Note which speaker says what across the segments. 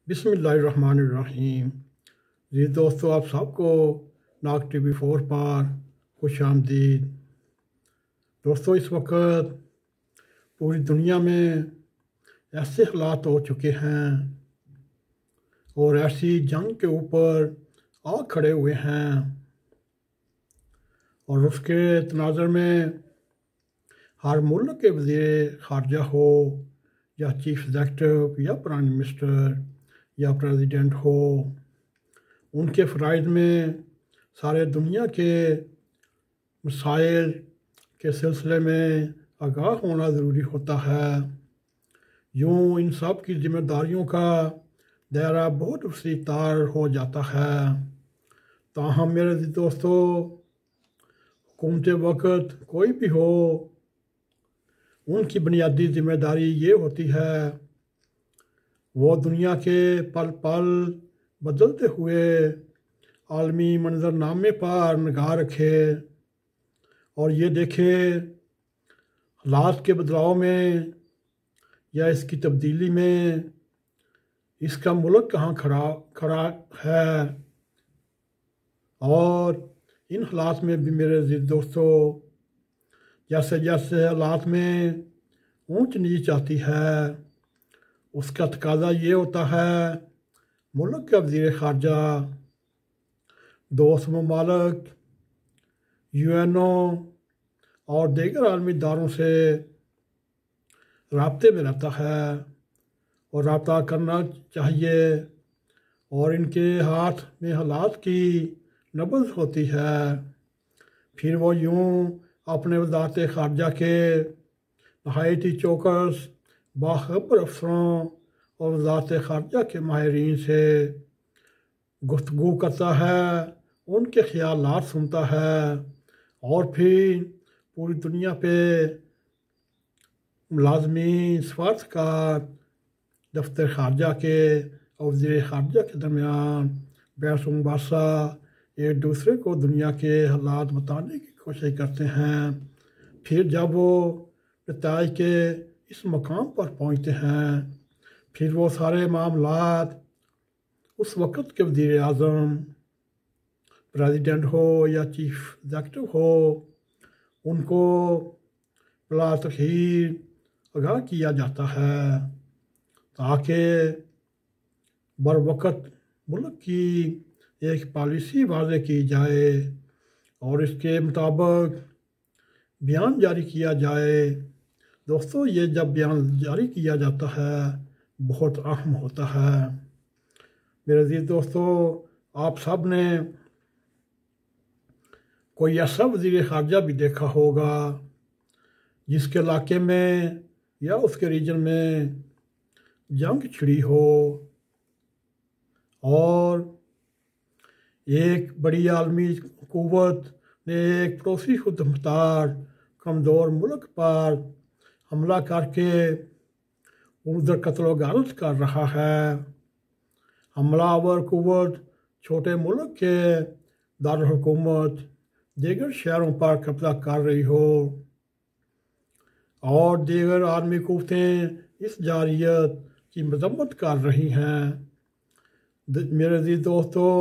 Speaker 1: बिस्मिल्लाहिर्रहमानिर्रहीम। जी दोस्तों, आप सबको नाक टीवी 4 पर खुश आमदीद। दोस्तों, इस वक्त पूरी दुनिया में ऐसे हालात हो चुके हैं और ऐसी जंग के ऊपर आ खड़े हुए हैं और उसके तनाज़र में हर मुल्क के वज़ीर ख़ारजा हो या चीफ एग्जेक्टिव या प्राइम मिनिस्टर या प्रेसिडेंट हो, उनके फ़राइज़ में सारे दुनिया के मसाइल के सिलसिले में आगाह होना ज़रूरी होता है। यूँ इन सब की ज़िम्मेदारियों का दायरा बहुत वसी तार हो जाता है। ताहम मेरे दोस्तों, हुकूमत वक्त कोई भी हो, उनकी बुनियादी ज़िम्मेदारी ये होती है वो दुनिया के पल पल बदलते हुए आलमी मंजरनामे पर निगाह रखे और ये देखे हालात के बदलाव में या इसकी तब्दीली में इसका मुल्क कहाँ खड़ा है। और इन हालात में भी मेरे अज़ीज़ दोस्तों, जैसे जैसे हालात में ऊंच नीच आती है, उसका तकाजा ये होता है मुल्क का वज़ीर ख़ारजा दोस्त ममालिक, UNO और दीगर आलमी इदारों से राब्ते में रहता है और रब्ता करना चाहिए और इनके हाथ में हालात की नब्ज़ होती है। फिर वो यूँ अपने वज़ारत ख़ारजा के नहायत ही चौकस बाखबर अफसरों और वज़ारत ख़ारजा के माहिरीन से गुफ्तगू करता है, उनके ख़यालात सुनता है और फिर पूरी दुनिया पे मुलाज़मीन, सफारतकार, दफ्तर ख़ारजा के और वज़ीर ख़ारजा के दरमियान बहस मुबासा एक दूसरे को दुनिया के हालात बताने की कोशिश करते हैं। फिर जब वो नताइज के इस मकाम पर पहुँचते हैं, फिर वो सारे मामलात उस वक़्त के वज़ीर आज़म, प्रेसिडेंट हो या चीफ एग्जेक्टिव हो, उनको बला तख़ीर आगाह किया जाता है ताकि बर वक़्त मुल्क की एक पॉलिसी वाज़े की जाए और इसके मुताबिक बयान जारी किया जाए। दोस्तों, ये जब बयान जारी किया जाता है बहुत अहम होता है। मेरे अज़ीज़ दोस्तों, आप सब ने कोई ऐसा वज़ीर ख़ारजा भी देखा होगा जिसके इलाके में या उसके रीजन में जंग छिड़ी हो और एक बड़ी आलमी हुकूमत ने एक पड़ोसी खुद मुख्तार कमज़ोर मुल्क पर हमला करके उधर कत्ल व गारत कर रहा है। हमलावर हुकूमत छोटे मुल्क के दारुल हुकूमत दीगर शहरों पर कब्जा कर रही हो और दीगर आलमी कुव्वतें इस जारियत की मजम्मत कर रही हैं। मेरे अज़ीज़ दोस्तों,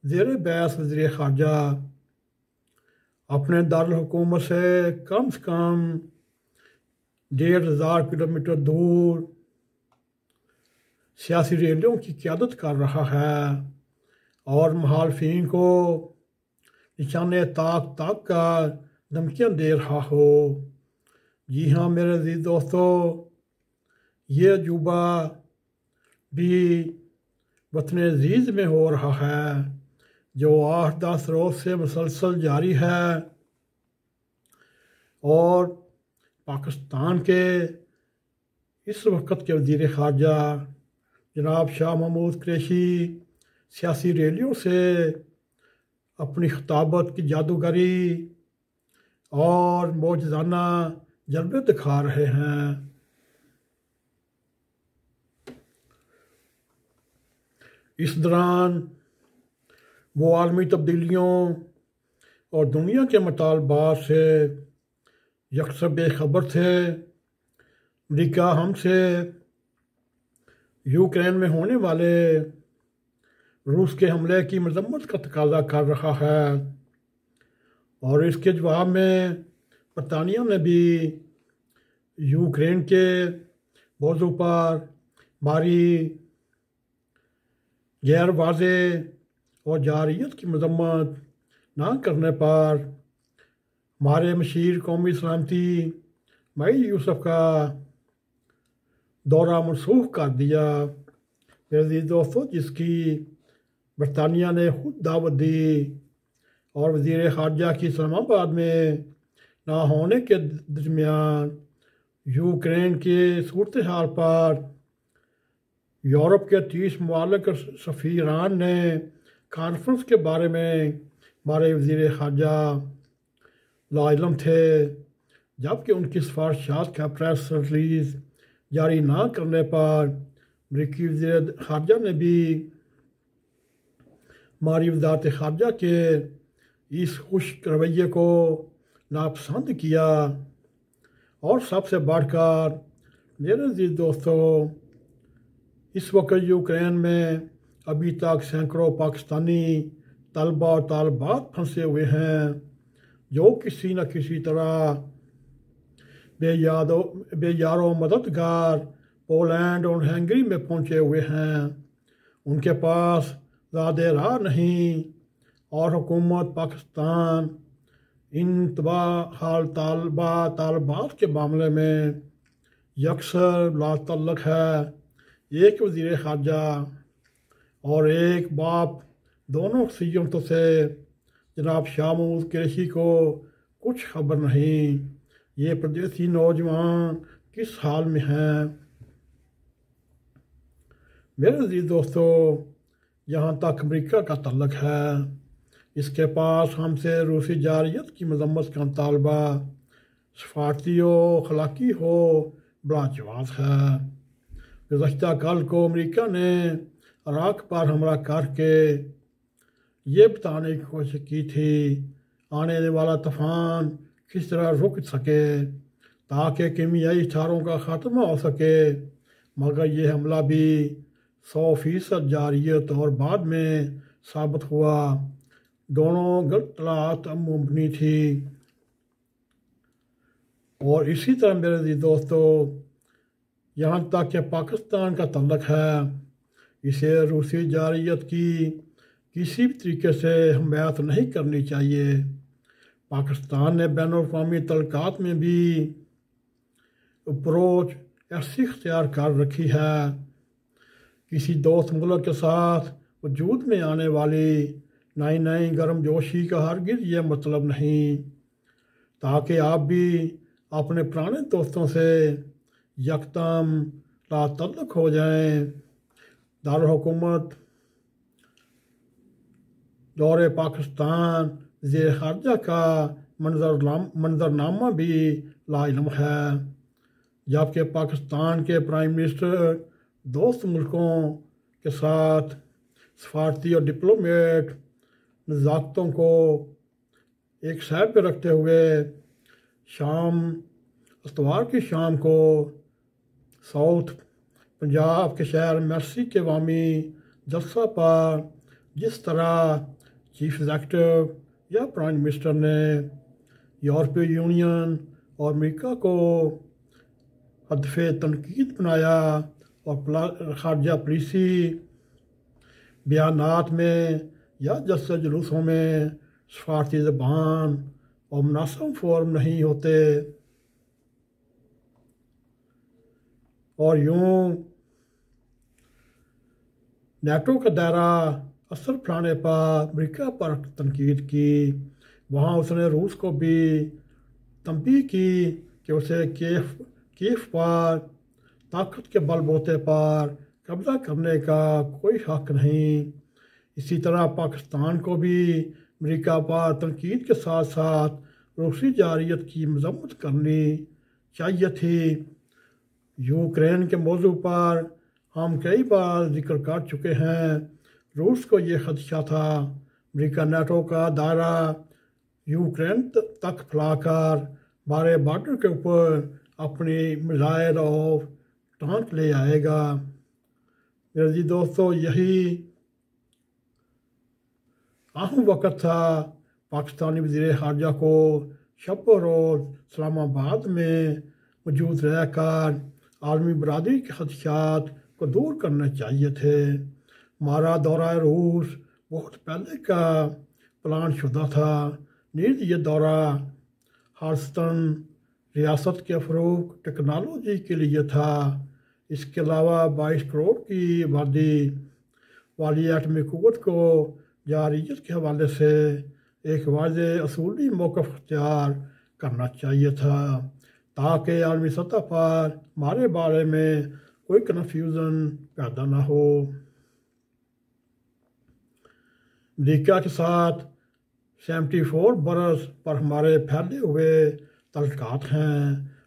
Speaker 1: ज़ेर बहस वज़ीर ख़ारजा अपने दारुल हुकूमत से कम 1,500 किलोमीटर दूर सियासी रैलियों की क़यादत कर रहा है और मुखालिफिन को निशाने ताक कर धमकियाँ दे रहा हो। जी हाँ मेरे अज़ीज़ दोस्तों, ये अजूबा भी वतन अज़ीज़ में हो रहा है जो 8-10 रोज़ से मुसलसल जारी है और पाकिस्तान के इस वक्त के वज़ीर ख़ारजा जनाब शाह महमूद कुरैशी सियासी रैलियों से अपनी खिताबत की जादूगरी और मौजज़ाना जलवे दिखा रहे हैं। इस दौरान वो आलमी तब्दीलियों और दुनिया के मुतालबात से यकसर बेखबर थे। अमरीका हमसे यूक्रेन में होने वाले रूस के हमले की मजम्मत का तकाजा कर रहा है और इसके जवाब में बरतानिया ने भी यूक्रेन के मौजू पर भारी गैर वाज़े और जारियत की मजम्मत ना करने पर हमारे मशीर कौमी सलामती मई यूसुफ का दौरा मनसूख कर दिया। मेरे अज़ीज़ दोस्तों, जिसकी बरतानिया ने खुद दावत दी और वज़ीर ख़ारजा की इस्लामाबाद में ना होने के दरमियान यूक्रेन के सूरत हाल पर यूरोप के 30 मुमालिक सफ़ीरान ने कॉन्फ्रेंस के बारे में हमारे वज़ीर ख़ारजा लाइलम थे, जबकि उनकी सिफारिशात का प्रेस रिलीज़ जारी ना करने पर अमरीकी वज़ीर ख़ारजा ने भी हमारी वज़ारत ख़ारजा के इस खुश्क रवैये को नापसंद किया। और सबसे बढ़कर मेरे अज़ीज़ दोस्तों, इस वक्त यूक्रेन में अभी तक सैकड़ों पाकिस्तानी तलबा और तालबात फंसे हुए हैं जो किसी न किसी तरह बेयारों मददगार पोलैंड और हंगरी में पहुंचे हुए हैं। उनके पास ज़्यादा राह नहीं और हुकूमत पाकिस्तान इन हाल तालबात के मामले में यकसर लातल्लक है। एक वज़ीर ख़ारजा और एक बाप दोनों शख्सियतों से जनाब शामूद कुरैशी को कुछ खबर नहीं। ये परदेसी नौजवान किस हाल में हैं। मेरे अज़ीज़ दोस्तों, यहाँ तक अमरीका का तल्लक है, इसके पास हमसे रूसी जारियत की मजम्मत का मुतालबा सफारती हो अखलाकी हो बड़ा जवाज़ है। गुज़श्ता कल को अमरीका ने इराक़ पर हमला करके ये बताने की कोशिश की थी आने वाला तूफ़ान किस तरह रुक सके ताकि कीमियाई हथियारों का ख़ात्मा हो सके, मगर ये हमला भी 100% जारियत और बाद में साबित हुआ दोनों गलत इत्तलात मुमकिन थी। और इसी तरह मेरे अज़ीज़ दोस्तों, यहाँ तक कि पाकिस्तान का तल्लक है, इसे रूसी जारियत की किसी भी तरीके से हमायत नहीं करनी चाहिए। पाकिस्तान ने बैनुल-अक़वामी तल्क़ात में भी अप्रोच ऐसी इख्तियार कर रखी है। किसी दोस्त मुल्क के साथ वजूद में आने वाली नई गर्मजोशी का हरगिज़ ये मतलब नहीं, ताकि आप भी अपने पुराने दोस्तों से यकदम लातल्लुक़ हो जाएं। दारुल हुकूमत दौरे पाकिस्तान वज़ीर ख़ारजा का मंजरनामा भी लाइलम है, जबकि पाकिस्तान के प्राइम मिनिस्टर दोस्त मुल्कों के साथ सफारती और डिप्लोमेट नज़ाकतों को एक साइड पर रखते हुए इतवार की शाम को साउथ पंजाब के शहर मर्सी के वामी जलसा पर जिस तरह चीफ एग्जीक्यूटिव या प्राइम मिनिस्टर ने यूरोपीय यूनियन और अमेरिका को हदफ़े तनकीद बनाया और ख़ारजा पॉलिसी बयानात में या जलसे जुलूसों में सफारती ज़बान और मुनासिब फ़ोरम नहीं होते, और यूँ नेटो का दायरा असर फैलाने पर अमेरिका पर तनकीद की। वहाँ उसने रूस को भी तंबीह की कि उसे कीव पर ताकत के बलबूते पर कब्ज़ा करने का कोई हक़ नहीं। इसी तरह पाकिस्तान को भी अमेरिका पर तनकीद के साथ साथ रूसी जारियत की मजम्मत करनी चाहिए थी। यूक्रेन के मौजू पर हम कई बार जिक्र कर चुके हैं। रूस को ये खदशा था अमेरिका नेटो का दायरा यूक्रेन तक फैलाकर हमारे बॉर्डर के ऊपर अपनी मिसाइल और टैंक ले आएगा। मेरे जी दोस्तों, यही अहम वक्त था पाकिस्तानी वज़ीर ख़ारजा को शब रोज़ इस्लामाबाद में मौजूद रहकर आलमी बरादरी के खदशात को दूर करने चाहिए थे। हमारा दौरा रूस बहुत पहले का प्लान शुदा था। नीज ये दौरा खासतन रियासत के फ़रोग़ टेक्नोलॉजी के लिए था। इसके अलावा 22 करोड़ की आबादी वाली एटमी क़ुव्वत को जारियत के हवाले से एक वाज़ेह असूली मौक़िफ़ अख्तियार करना चाहिए था, ताकि आलमी सतह पर हमारे बारे में कोई कन्फ्यूज़न पैदा ना हो। अमेरिका के साथ 74 बरस पर हमारे फैले हुए तल्लुकात हैं।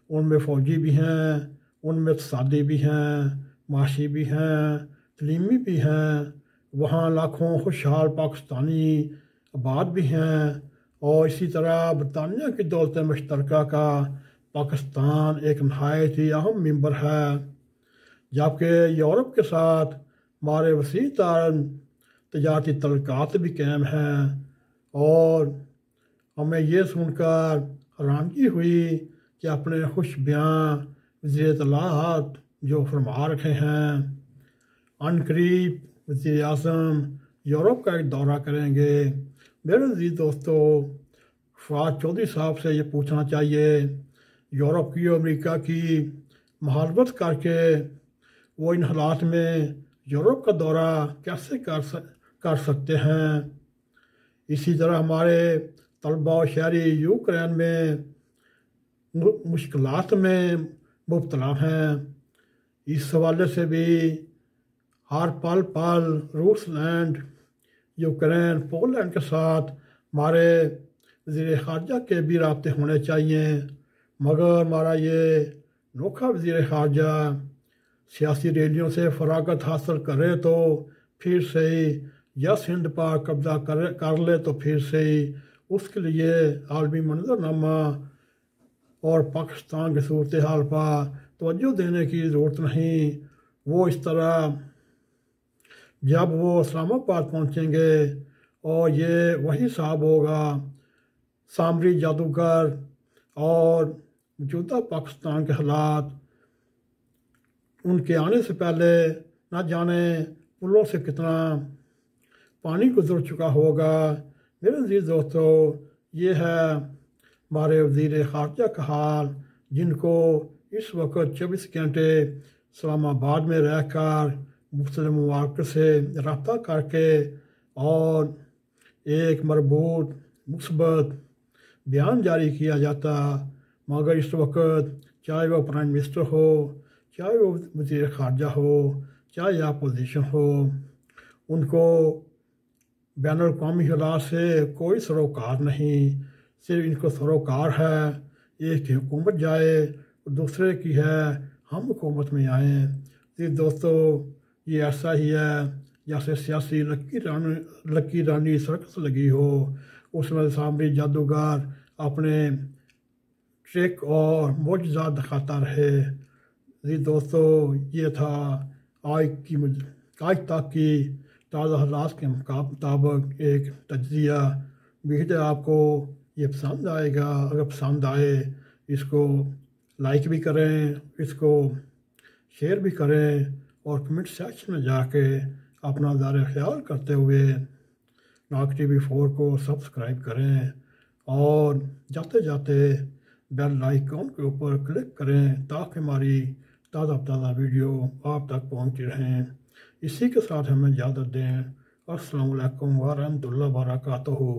Speaker 1: उनमें फ़ौजी भी हैं, उनमें इक़्तिसादी भी हैं, माशी भी हैं, तलीमी भी हैं। वहाँ लाखों खुशहाल पाकिस्तानी आबाद भी हैं। और इसी तरह बरतानिया की दौलत मुश्तरका का पाकिस्तान एक नहायत ही अहम मेंबर है, जबकि यूरोप के साथ हमारे वसी तजारती तल्लुकात भी कायम हैं। और हमें ये सुनकर हैरानगी हुई कि अपने खुश बयां वज़ीर इत्तलाआत जो फरमा रखे हैं, अनकरीब वज़ीर आज़म यूरोप का एक दौरा करेंगे। मेरे अज़ीज़ दोस्तों, फवाद चौधरी साहब से ये पूछना चाहिए, यूरोप की और अमेरिका की मुखालफत करके वो इन हालात में यूरोप का दौरा कैसे कर सकते हैं। इसी तरह हमारे तलबा और शहरी यूक्रेन में मुश्किलात में मुब्तला हैं। इस हवाले से भी हर पल पल रूसलैंड, यूक्रेन, पोलैंड के साथ हमारे वज़ीर ख़ारजा के भी राब्ते होने चाहिए। मगर हमारा ये नोखा वज़ीर ख़ारजा सियासी रैलियों से फ़रागत हासिल करे तो फिर से ही, या सिंध पर कब्ज़ा कर ले तो फिर से ही, उसके लिए आलमी मंजरनामा और पाकिस्तान की सूरत हाल पर तवज्जो देने की ज़रूरत नहीं। वो इस तरह जब वो इस्लामाबाद पहुँचेंगे और ये वही साहब होगा सामरी, जादूगर और मौजूदा पाकिस्तान के हालात, उनके आने से पहले ना जाने पुलों से कितना पानी गुजर चुका होगा। मेरे अज़ीज़ दोस्तों, ये है हमारे वज़ीर ख़ारजा का हाल, जिनको इस वक्त 24 घंटे इस्लामाबाद में रहकर मुस्लिम ममालिक से रब्ता करके और एक मरबूत मुस्बत बयान जारी किया जाता। मगर इस वक्त चाहे वो प्राइम मिनिस्टर हो, चाहे वो वज़ीर ख़ारजा हो, चाहे अपोजिशन हो, उनको बैनुल अक़वामी हालात से कोई सरोकार नहीं। सिर्फ इनको सरोकार है एक की हुकूमत जाए और दूसरे की है हम हुकूमत में आएँ। जी दोस्तों, ये ऐसा ही है जैसे सियासी लकी रानी सर्कस लगी हो, उसमें सामरी जादूगर अपने ट्रिक और मोजज़ा दिखाता रहे। जी दोस्तों, ये था आज तक की ताज़ा हालात के मुताबिक एक तज्ज़िया। उम्मीद है आपको ये पसंद आएगा। अगर पसंद आए इसको लाइक भी करें, इसको शेयर भी करें और कमेंट सेक्शन में जाके अपना ज़ाहिर ख्याल करते हुए N.a.q TV4 को सब्सक्राइब करें और जाते जाते बेल आइकॉन के ऊपर क्लिक करें ताकि हमारी ताज़ा वीडियो आप तक पहुंचती रहें। इसी के साथ हमें इजाज़त दें। अस्सलामु अलैकुम व रहमतुल्लाहि व बरकातुहू।